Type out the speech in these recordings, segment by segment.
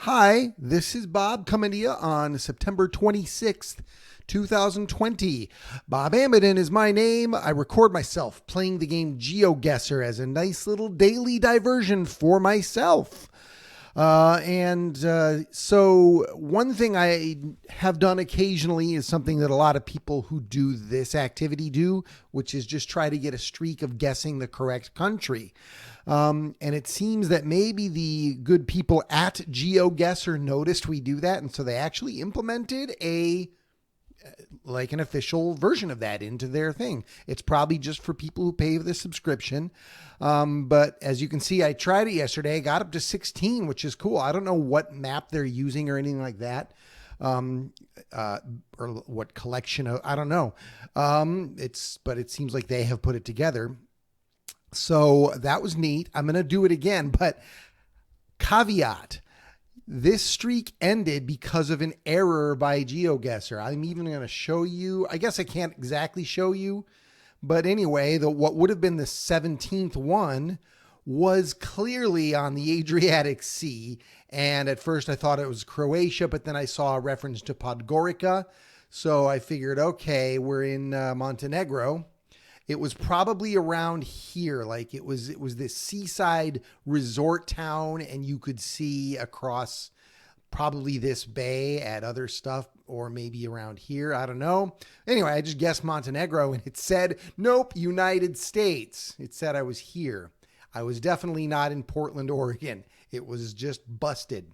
Hi, this is Bob coming to you on September 26th, 2020. Bob Amidon is my name. I record myself playing the game Geoguessr as a nice little daily diversion for myself. So one thing I have done occasionally is something that a lot of people who do this activity do, which is just try to get a streak of guessing the correct country. And it seems that maybe the good people at Geoguessr noticed we do that. And so they actually implemented an official version of that into their thing. It's probably just for people who pay the subscription. But as you can see, I tried it yesterday. I got up to 16, which is cool. I don't know what map they're using or anything like that. Or what collection of, I don't know. But it seems like they have put it together. So that was neat. I'm going to do it again, but caveat. This streak ended because of an error by Geoguessr. I'm even going to show you. I guess I can't exactly show you. But anyway, what would have been the 17th one was clearly on the Adriatic Sea. And at first I thought it was Croatia, but then I saw a reference to Podgorica. So I figured, okay, we're in Montenegro. It was probably around here. Like it was this seaside resort town, and you could see across probably this bay at other stuff, or maybe around here. I don't know. Anyway, I just guessed Montenegro, and it said, nope, United States. It said I was here. I was definitely not in Portland, Oregon. It was just busted.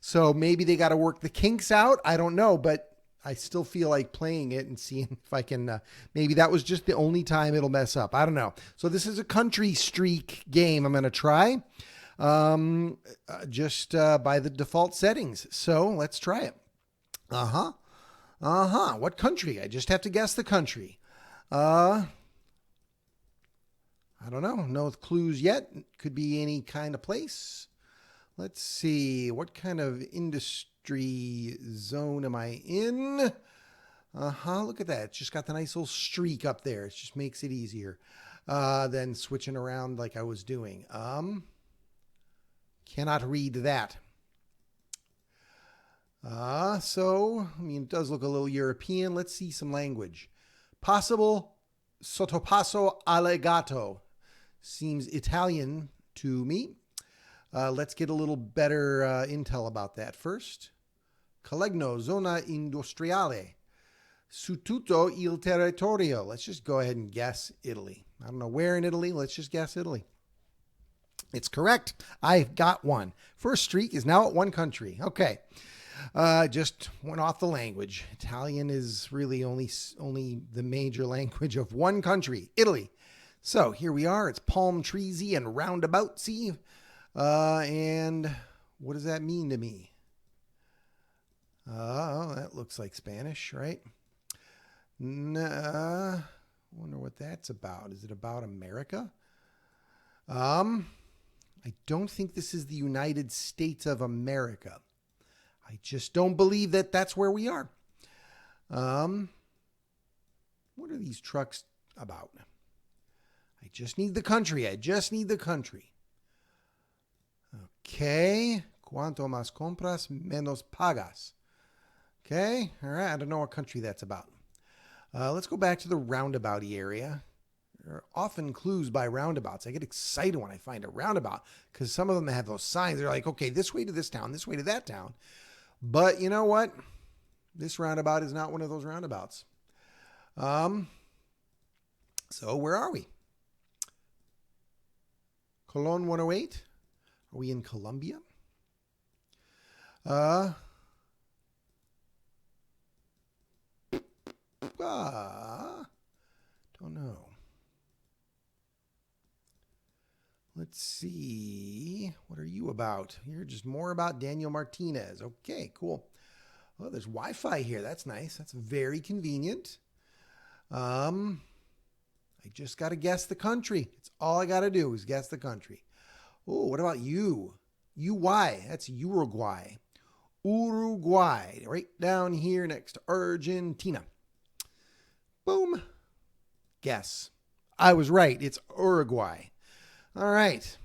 So maybe they got to work the kinks out. I don't know, but I still feel like playing it and seeing if I can, maybe that was just the only time it'll mess up. I don't know. So this is a country streak game I'm going to try just by the default settings. So let's try it. What country? I just have to guess the country. I don't know. No clues yet. Could be any kind of place. Let's see. What kind of industry zone am I in? Look at that. It's just got the nice little streak up there. It just makes it easier than switching around like I was doing. Cannot read that. It does look a little European. Let's see some language. Possible sottopasso allegato. Seems Italian to me. Let's get a little better intel about that first. Collegno, zona industriale. Su tutto il territorio. Let's just go ahead and guess Italy. I don't know where in Italy. Let's just guess Italy. It's correct. I've got one. First streak is now at one country. Okay. Just went off the language. Italian is really only the major language of one country, Italy. So here we are. It's palm treesy and roundaboutsy. And what does that mean to me? That looks like Spanish, right? Wonder what that's about. Is it about America? I don't think this is the United States of America. I just don't believe that that's where we are. What are these trucks about? I just need the country. Okay. Cuanto más compras, menos pagas. Okay. All right. I don't know what country that's about. Let's go back to the roundabouty area. There are often clues by roundabouts. I get excited when I find a roundabout because some of them have those signs. They're like, okay, this way to this town, this way to that town. But you know what? This roundabout is not one of those roundabouts. So where are we? Cologne 108. Are we in Colombia? Don't know. Let's see. What are you about? You're just more about Daniel Martinez. Okay, cool. Oh, there's Wi-Fi here. That's nice. That's very convenient. I just got to guess the country. It's all I got to do is guess the country. Oh, what about you? UY. That's Uruguay. Uruguay. Right down here next to Argentina. Boom. Guess. I was right. It's Uruguay. All right.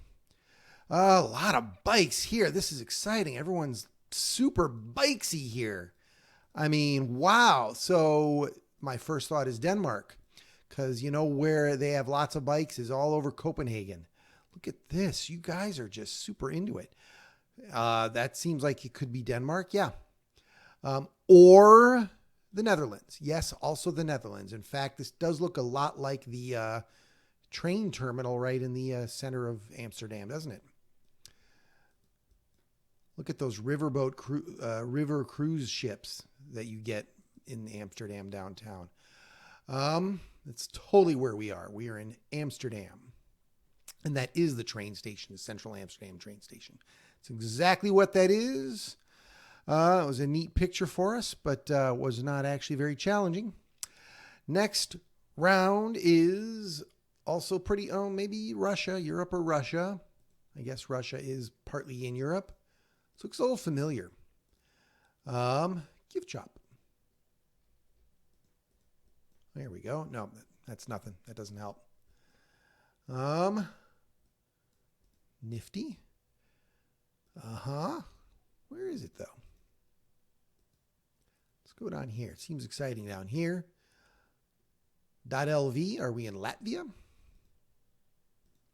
A lot of bikes here. This is exciting. Everyone's super bikesy here. I mean, wow. So my first thought is Denmark, because you know where they have lots of bikes is all over Copenhagen. Look at this. You guys are just super into it. That seems like it could be Denmark. Yeah. Or the Netherlands. Yes, also the Netherlands. In fact, this does look a lot like the train terminal right in the center of Amsterdam, doesn't it? Look at those river cruise ships that you get in Amsterdam downtown. It's totally where we are. We are in Amsterdam. And that is the train station, the Central Amsterdam train station. It's exactly what that is. It was a neat picture for us, but was not actually very challenging. Next round is also pretty, maybe Russia, Europe or Russia. I guess Russia is partly in Europe. This looks a little familiar. Gift shop. There we go. No, that's nothing. That doesn't help. Nifty. Where is it though? Let's go down here. It seems exciting down here. .lv. Are we in Latvia?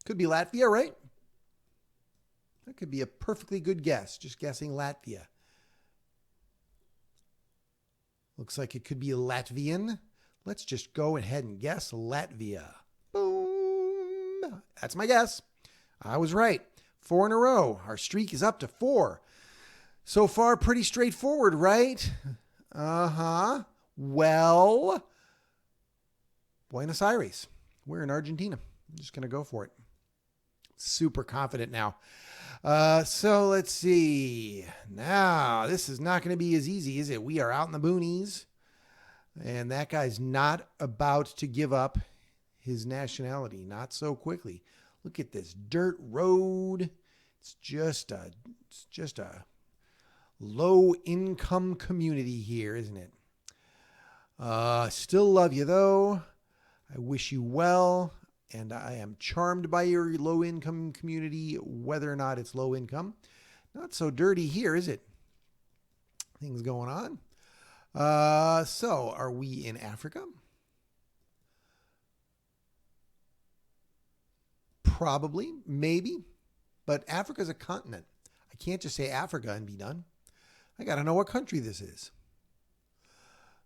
Could be Latvia, right? That could be a perfectly good guess. Just guessing Latvia. Looks like it could be Latvian. Let's just go ahead and guess Latvia. Boom. That's my guess. I was right. 4 in a row. Our streak is up to 4. So far, pretty straightforward, right? Well, Buenos Aires. We're in Argentina. I'm just going to go for it. Super confident now. So let's see. Now, this is not going to be as easy, is it? We are out in the boonies. And that guy's not about to give up his nationality. Not so quickly. Look at this dirt road. It's just a low income community here, isn't it? Still love you though. I wish you well. And I am charmed by your low income community, whether or not it's low income. Not so dirty here, is it? Things going on. So are we in Africa? Probably, maybe, but Africa's a continent. I can't just say Africa and be done. I got to know what country this is.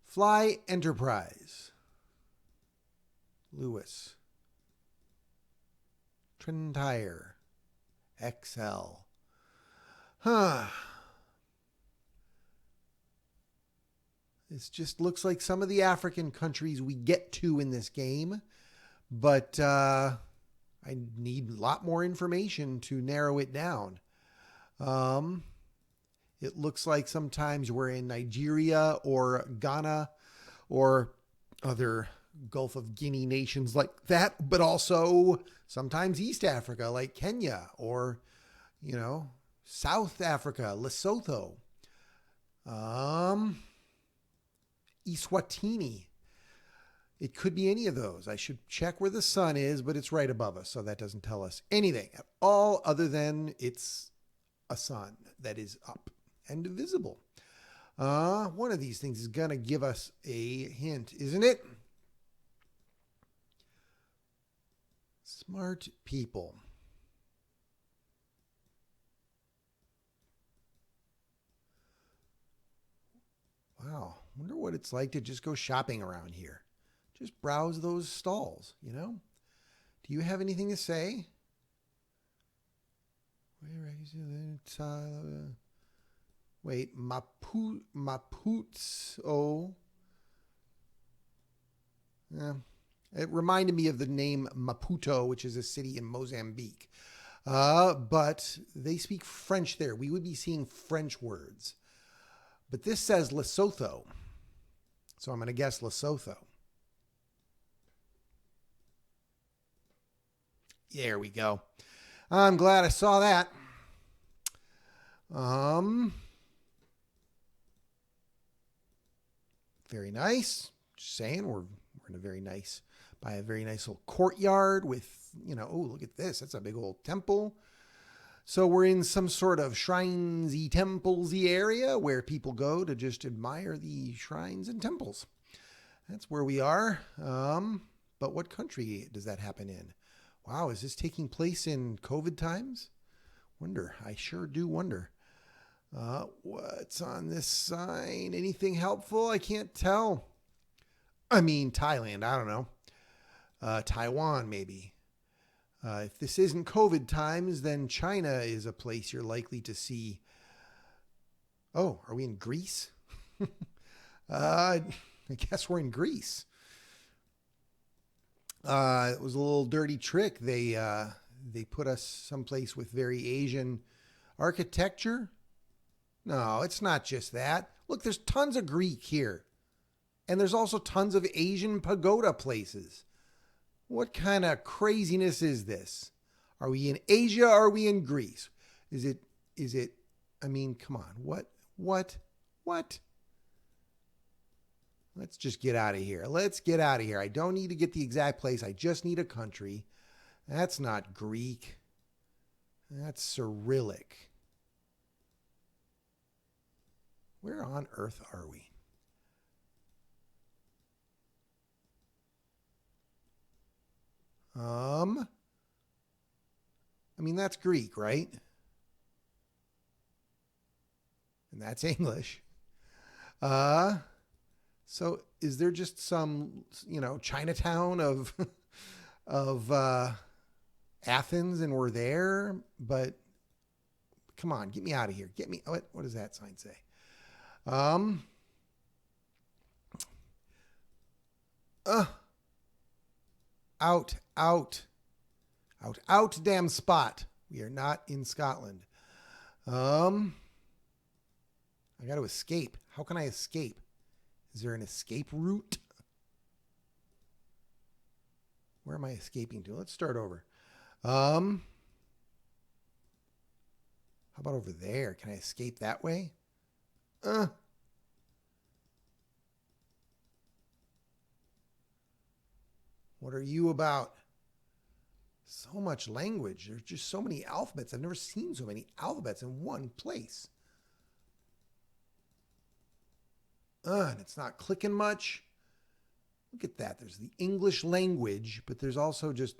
Fly Enterprise. Lewis. Trentire. XL. This just looks like some of the African countries we get to in this game, but I need a lot more information to narrow it down. It looks like sometimes we're in Nigeria or Ghana or other Gulf of Guinea nations like that, but also sometimes East Africa like Kenya or, South Africa, Lesotho, Eswatini. It could be any of those. I should check where the sun is, but it's right above us, so that doesn't tell us anything at all other than it's a sun that is up and visible. One of these things is going to give us a hint, isn't it? Smart people. Wow. Wonder what it's like to just go shopping around here. Just browse those stalls, Do you have anything to say? Wait, Maputs. Oh. Yeah. It reminded me of the name Maputo, which is a city in Mozambique. But they speak French there. We would be seeing French words. But this says Lesotho. So I'm going to guess Lesotho. There we go. I'm glad I saw that. Very nice. Just saying, we're in a very nice, by a very nice little courtyard with, oh, look at this. That's a big old temple. So we're in some sort of shrinesy, templesy area where people go to just admire the shrines and temples. That's where we are. But what country does that happen in? Wow, is this taking place in COVID times? Wonder. I sure do wonder. What's on this sign? Anything helpful? I can't tell. I mean, Thailand. I don't know. Taiwan, maybe. If this isn't COVID times, then China is a place you're likely to see. Oh, are we in Greece? I guess we're in Greece. It was a little dirty trick. They put us someplace with very Asian architecture. No, it's not just that. Look, there's tons of Greek here. And there's also tons of Asian pagoda places. What kind of craziness is this? Are we in Asia or are we in Greece? Is it, I mean, come on. What? Let's just get out of here. Let's get out of here. I don't need to get the exact place. I just need a country. That's not Greek. That's Cyrillic. Where on earth are we? I mean, that's Greek, right? And that's English. So is there just some, Chinatown of Athens and we're there? But come on, get me out of here. Get me. What does that sign say? Out, damn spot. We are not in Scotland. I got to escape. How can I escape? Is there an escape route? Where am I escaping to? Let's start over. How about over there? Can I escape that way? What are you about? So much language. There's just so many alphabets. I've never seen so many alphabets in one place. And it's not clicking much. Look at that. There's the English language, but there's also just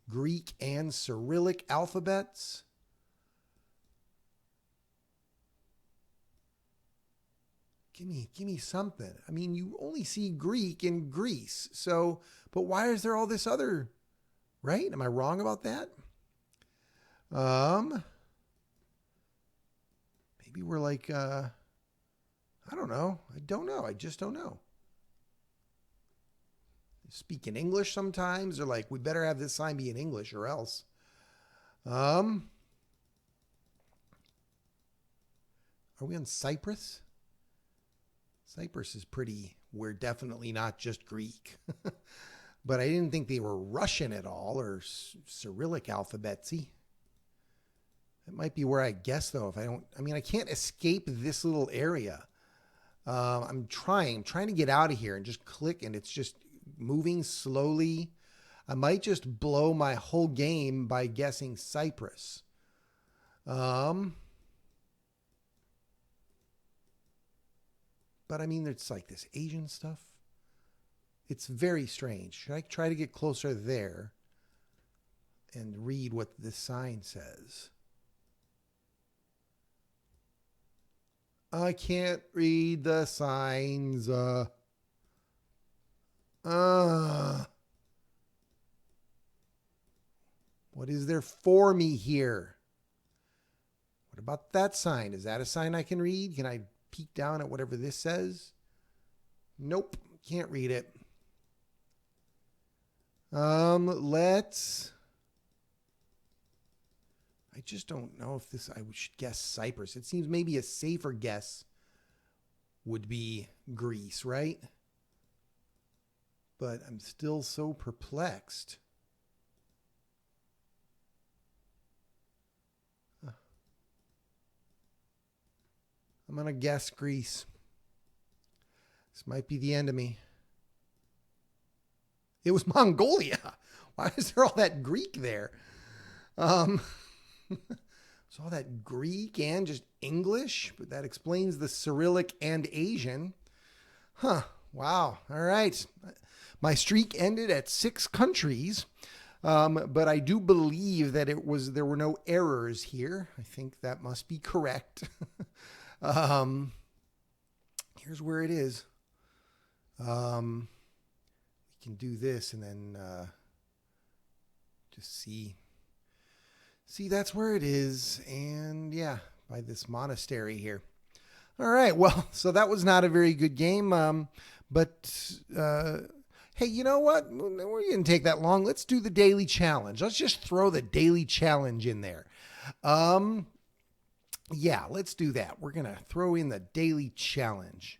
Greek and Cyrillic alphabets. Give me something. I mean, you only see Greek in Greece. So, but why is there all this other, right? Am I wrong about that? Maybe we're like, I don't know. I don't know. I just don't know. Speak in English sometimes. They're like, we better have this sign be in English or else. Are we on Cyprus? Cyprus is pretty, we're definitely not just Greek. But I didn't think they were Russian at all or Cyrillic alphabetsy. It might be where I guess, though, if I don't, I mean, I can't escape this little area. I'm trying to get out of here and just click, and it's just moving slowly. I might just blow my whole game by guessing Cyprus. But I mean, it's like this Asian stuff. It's very strange. Should I try to get closer there and read what the sign says? I can't read the signs. What is there for me here? What about that sign? Is that a sign I can read? Can I peek down at whatever this says? Nope, can't read it. I just don't know if I should guess Cyprus. It seems maybe a safer guess would be Greece, right? But I'm still so perplexed. I'm going to guess Greece. This might be the end of me. It was Mongolia. Why is there all that Greek there? So all that Greek and just English, but that explains the Cyrillic and Asian. Huh. Wow. All right. My streak ended at 6 countries, but I do believe that there were no errors here. I think that must be correct. Here's where it is. We can do this and then just see. See, that's where it is. And yeah, by this monastery here. All right. Well, so that was not a very good game. But hey, you know what? We didn't take that long. Let's do the daily challenge. Let's just throw the daily challenge in there. Yeah, let's do that. We're going to throw in the daily challenge.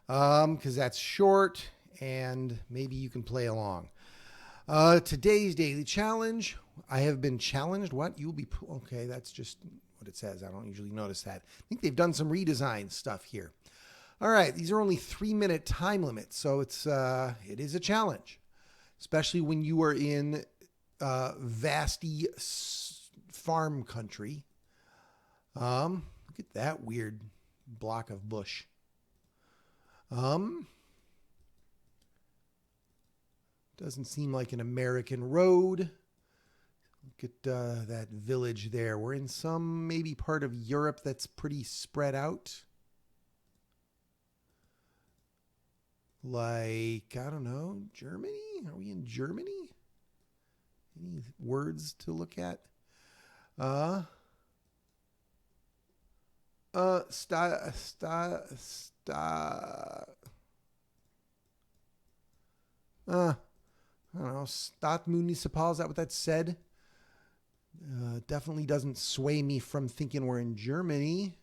Because that's short and maybe you can play along. Today's daily challenge, I have been challenged. What? You'll be, okay, that's just what it says. I don't usually notice that. I think they've done some redesign stuff here. All right, these are only 3-minute time limits, so it is a challenge, especially when you are in vasty farm country. Look at that weird block of bush. Doesn't seem like an American road. Look at that village there. We're in some maybe part of Europe that's pretty spread out. Like, I don't know, Germany? Are we in Germany? Any words to look at? I don't know, Stadtmunicipal, is that what that said? Definitely doesn't sway me from thinking we're in Germany.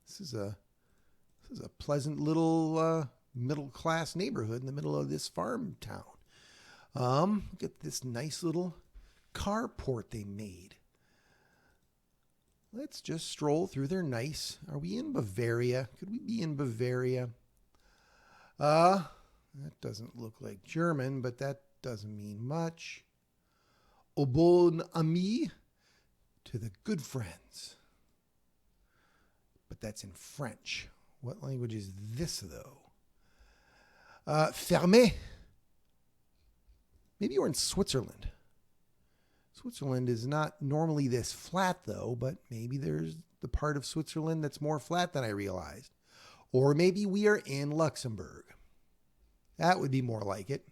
This is a pleasant little middle class neighborhood in the middle of this farm town. Look at this nice little carport they made. Let's just stroll through their nice. Are we in Bavaria? Could we be in Bavaria? That doesn't look like German, but that doesn't mean much. Au bon ami, to the good friends. But that's in French. What language is this, though? Fermé. Maybe you're in Switzerland. Switzerland is not normally this flat, though, but maybe there's the part of Switzerland that's more flat than I realized. Or maybe we are in Luxembourg. That would be more like it.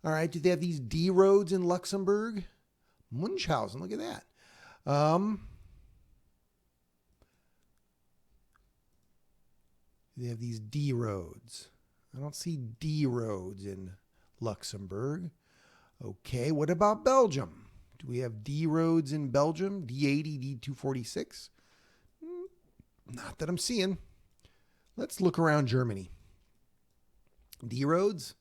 All right, do they have these D roads in Luxembourg? Munchausen, look at that. They have these D roads. I don't see D roads in Luxembourg. Okay, what about Belgium? Do we have D roads in Belgium? D80, D246? Not that I'm seeing. Let's look around Germany. D roads?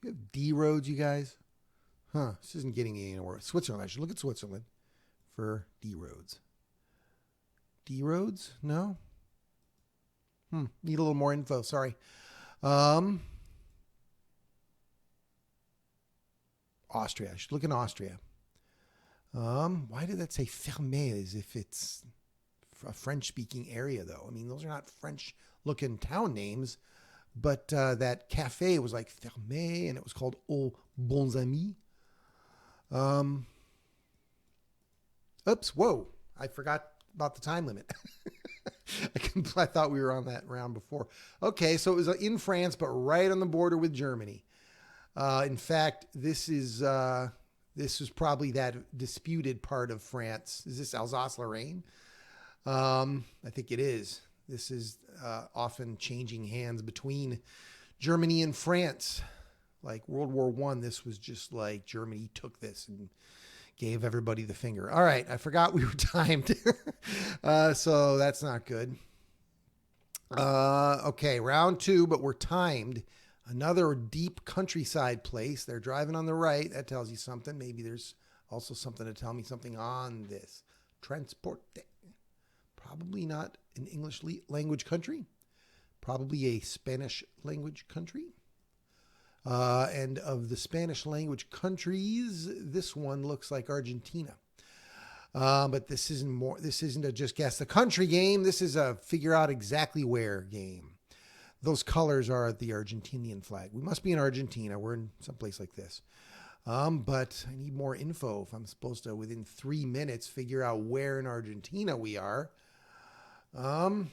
We have D roads, you guys? Huh, this isn't getting anywhere. Switzerland, I should look at Switzerland for D roads. D roads? No? Need a little more info, sorry. Austria, I should look in Austria. Why did that say fermé as if it's a French-speaking area, though? I mean, those are not French-looking town names, but that cafe was like fermé, and it was called Aux Bons Amis. Oops, whoa, I forgot about the time limit. I thought we were on that round before. Okay, so it was in France, but right on the border with Germany. In fact, this is probably that disputed part of France. Is this Alsace-Lorraine? I think it is. This is often changing hands between Germany and France. Like World War I, this was just like Germany took this and gave everybody the finger. All right, I forgot we were timed. So that's not good. Okay, round 2, but we're timed. Another deep countryside place. They're driving on the right. That tells you something. Maybe there's also something to tell me something on this. Transporte. Probably not an English language country. Probably a Spanish language country. And of the Spanish language countries, this one looks like Argentina. But this isn't a just guess the country game. This is a figure out exactly where game. Those colors are the Argentinian flag. We must be in Argentina. We're in someplace like this. But I need more info if I'm supposed to, within 3 minutes, figure out where in Argentina we are. Again,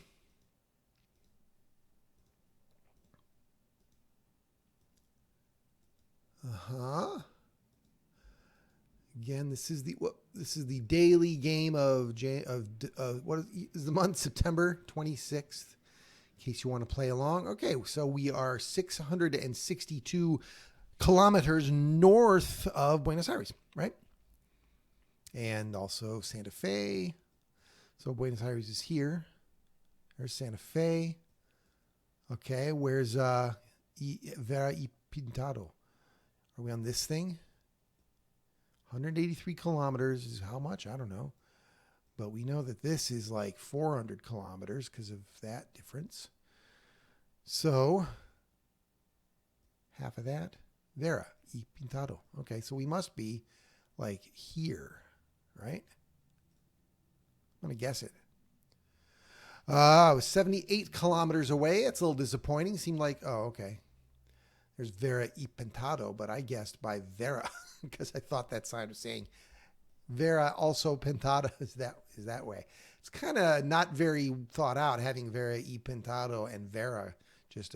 this is the daily game of what is the month? September 26th. In case you want to play along. Okay, so we are 662 kilometers north of Buenos Aires, right? And also Santa Fe. So Buenos Aires is here. There's Santa Fe. Okay, where's Vera y Pintado? Are we on this thing? 183 kilometers is how much? I don't know. But we know that this is like 400 kilometers because of that difference. So, half of that. Vera y Pintado. Okay, so we must be like here, right? I'm going to guess it. I was 78 kilometers away. It's a little disappointing. Seemed like, oh, okay. There's Vera y Pintado, but I guessed by Vera because I thought that sign was saying Vera also Pintado is that way. It's kind of not very thought out having Vera y Pintado and Vera just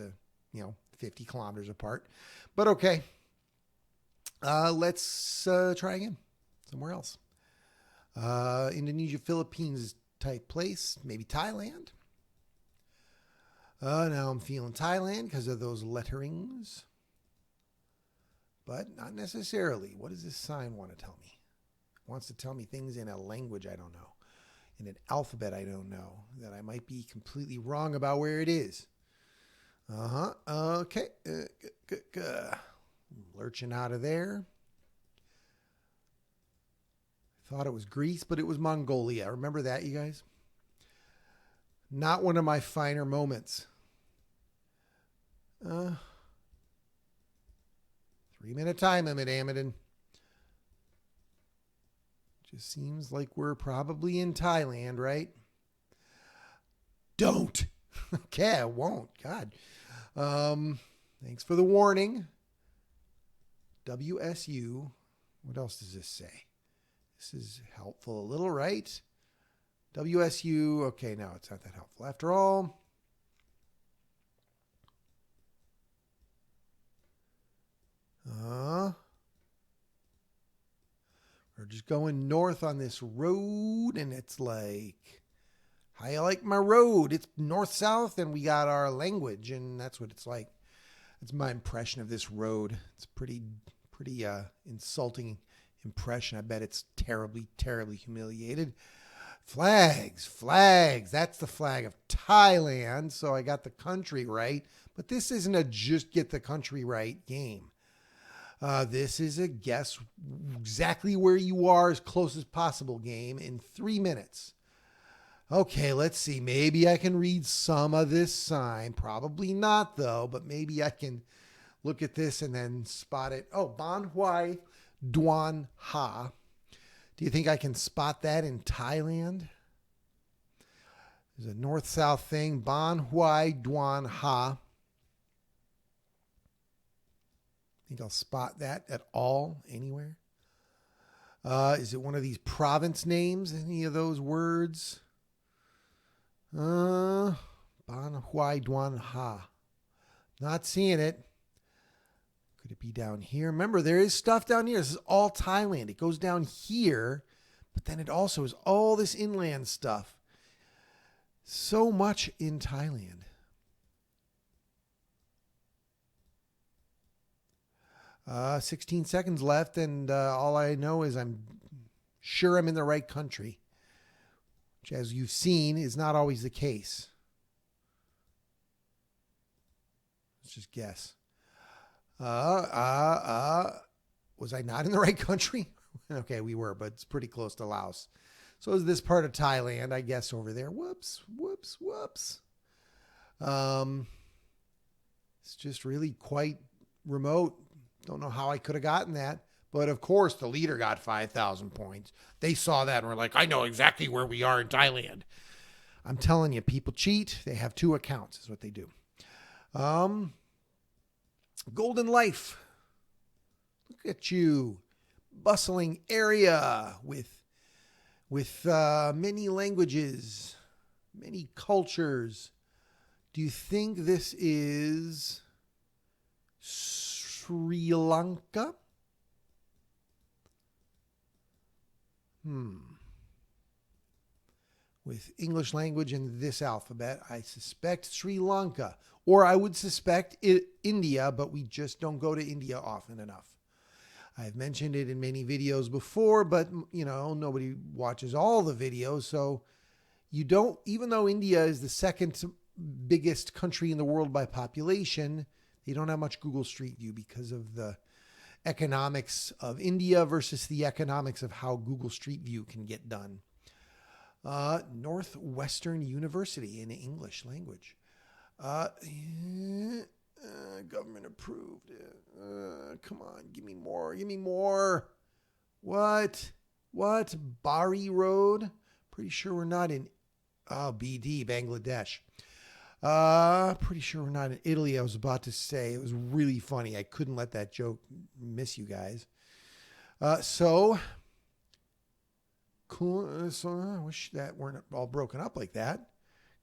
50 kilometers apart. But okay. Let's try again somewhere else. Indonesia, Philippines type place, maybe Thailand. Now I'm feeling Thailand because of those letterings. But not necessarily. What does this sign want to tell me? It wants to tell me things in a language I don't know. In an alphabet I don't know. That I might be completely wrong about where it is. Okay. Lurching out of there. I thought it was Greece, but it was Mongolia. Remember that, you guys? Not one of my finer moments. 3-minute time limit, Amadon. Just seems like we're probably in Thailand, right? Don't. Okay, I won't. God. Thanks for the warning. WSU. What else does this say? This is helpful a little, right? WSU. Okay, no, it's not that helpful after all. We're just going north on this road, and it's like, I like my road. It's north-south, and we got our language, and that's what it's like. That's my impression of this road. It's pretty insulting impression. I bet it's terribly, terribly humiliated. Flags. That's the flag of Thailand. So I got the country right. But this isn't a just get the country right game. This is a guess exactly where you are as close as possible game in 3 minutes. Okay, let's see. Maybe I can read some of this sign. Probably not, though, but maybe I can look at this and then spot it. Oh, Ban Huai Duan Ha. Do you think I can spot that in Thailand? There's a north-south thing. Ban Huai Duan Ha. Think I'll spot that at all anywhere? Is it one of these province names? Any of those words? Ban Huai Duan Ha. Not seeing it. Could it be down here? Remember, there is stuff down here. This is all Thailand. It goes down here, but then it also is all this inland stuff. So much in Thailand. Uh, 16 seconds left, and all I know is I'm sure I'm in the right country, which, as you've seen, is not always the case. Let's just guess. Was I not in the right country? Okay, we were, but it's pretty close to Laos. So is this part of Thailand, I guess, over there. Whoops. It's just really quite remote. Don't know how I could have gotten that. But of course, the leader got 5,000 points. They saw that and were like, I know exactly where we are in Thailand. I'm telling you, people cheat. They have 2 accounts, is what they do. Golden Life. Look at you. Bustling area with many languages, many cultures. Do you think this is Sri Lanka? With English language and this alphabet, I suspect Sri Lanka. Or I would suspect India, but we just don't go to India often enough. I've mentioned it in many videos before, but nobody watches all the videos. So you don't, even though India is the second biggest country in the world by population, they don't have much Google Street View because of the economics of India versus the economics of how Google Street View can get done. Northwestern University in English language. Government approved. Come on, give me more. Give me more. What? Bari Road? Pretty sure we're not in BD, Bangladesh. Pretty sure we're not in Italy. I was about to say. It was really funny. I couldn't let that joke miss you guys. So cool. So I wish that weren't all broken up like that,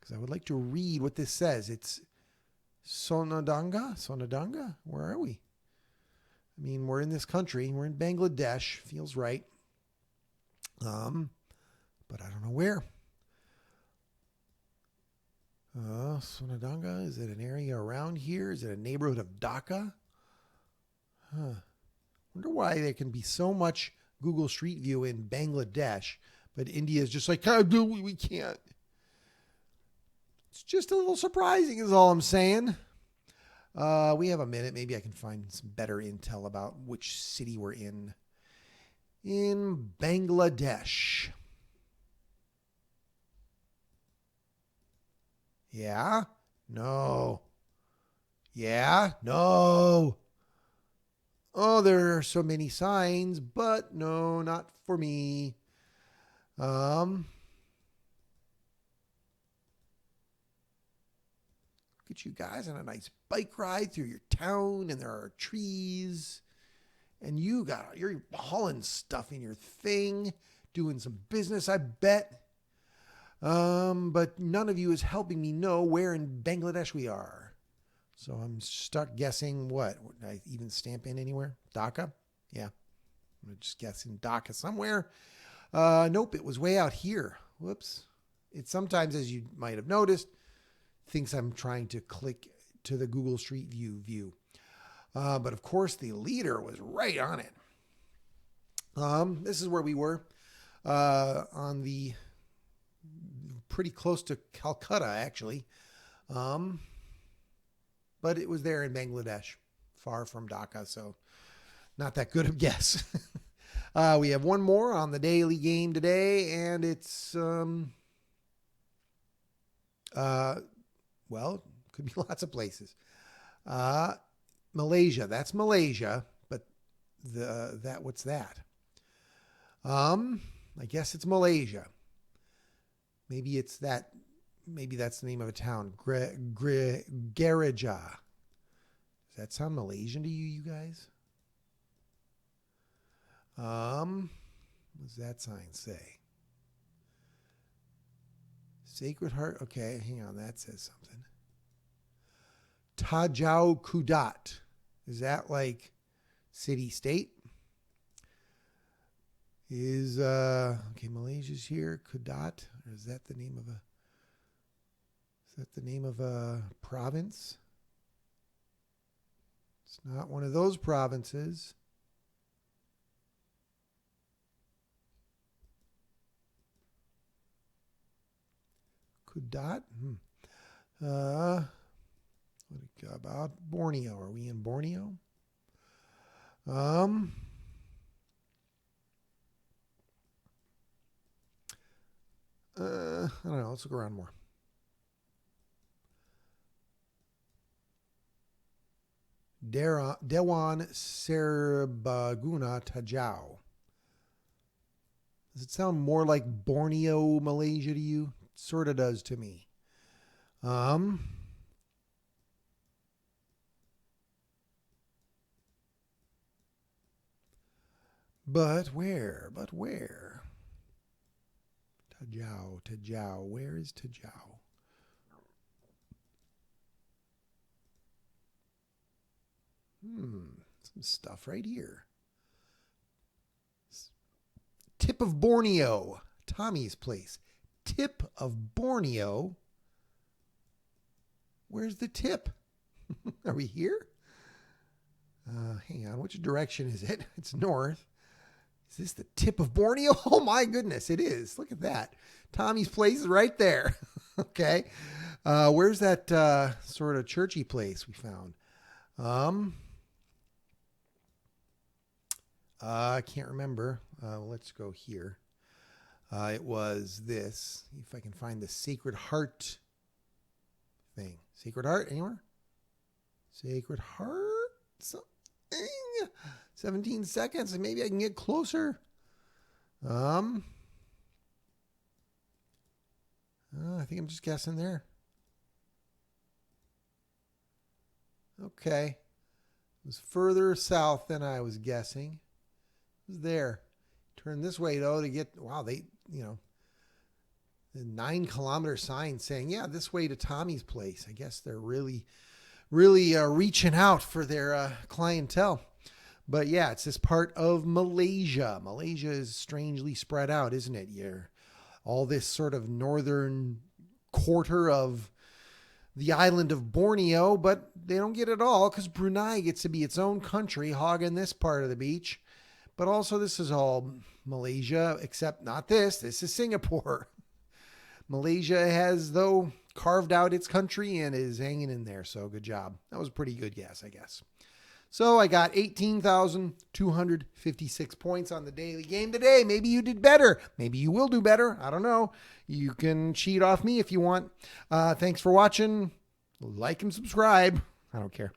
because I would like to read what this says. It's Sonadanga? Where are we? I mean, we're in this country. We're in Bangladesh. Feels right. But I don't know where. Sonadanga, is it an area around here? Is it a neighborhood of Dhaka? Wonder why there can be so much Google Street View in Bangladesh, but India is just like, we can't. It's just a little surprising is all I'm saying. We have a minute. Maybe I can find some better intel about which city we're in. In Bangladesh. Yeah? No. Yeah? No. Oh, there are so many signs, but no, not for me. Look at you guys on a nice bike ride through your town, and there are trees, and you're hauling stuff in your thing, doing some business, I bet. But none of you is helping me know where in Bangladesh we are. So I'm start guessing what? Did I even stamp in anywhere? Dhaka? Yeah. I'm just guessing Dhaka somewhere. Nope, it was way out here. Whoops. It sometimes, as you might have noticed, thinks I'm trying to click to the Google Street View. But of course, the leader was right on it. This is where we were on the pretty close to Calcutta, actually. But it was there in Bangladesh, far from Dhaka, so not that good of a guess. We have one more on the daily game today, and it's well, could be lots of places. Malaysia, that's Malaysia, but what's that? I guess it's Malaysia. Maybe it's that. Maybe that's the name of a town. Gereja. Does that sound Malaysian to you guys? What does that sign say? Sacred Heart. Okay, hang on. That says something. Tajau Kudat. Is that like city state? Is okay, Malaysia's here. Kudat. Or is that the name of a province? It's not one of those provinces. Kudat. What about Borneo? Are we in Borneo? I don't know. Let's look around more. Dewan Serbaguna Tajau. Does it sound more like Borneo, Malaysia to you? Sort of does to me. But where? Tajau. Where is Tajau? Some stuff right here. Tip of Borneo. Tommy's place. Tip of Borneo. Where's the tip? Are we here? Hang on. Which direction is it? It's north. Is this the tip of Borneo? Oh my goodness, it is. Look at that. Tommy's place is right there. Okay. Where's that sort of churchy place we found? I can't remember. Let's go here. It was this. If I can find the Sacred Heart thing. Sacred Heart anywhere? Sacred Heart? Something. 17 seconds, and maybe I can get closer. I think I'm just guessing there. Okay. It was further south than I was guessing. It was there. Turn this way though to get, wow, the 9-kilometer sign saying, yeah, this way to Tommy's place. I guess they're really reaching out for their clientele. But yeah, it's this part of Malaysia. Malaysia is strangely spread out, isn't it? You're all this sort of northern quarter of the island of Borneo, but they don't get it all because Brunei gets to be its own country, hogging this part of the beach. But also this is all Malaysia, except not this. This is Singapore. Malaysia has, though, carved out its country and is hanging in there. So good job. That was a pretty good guess, I guess. So I got 18,256 points on the daily game today. Maybe you did better. Maybe you will do better. I don't know. You can cheat off me if you want. Thanks for watching. Like and subscribe. I don't care.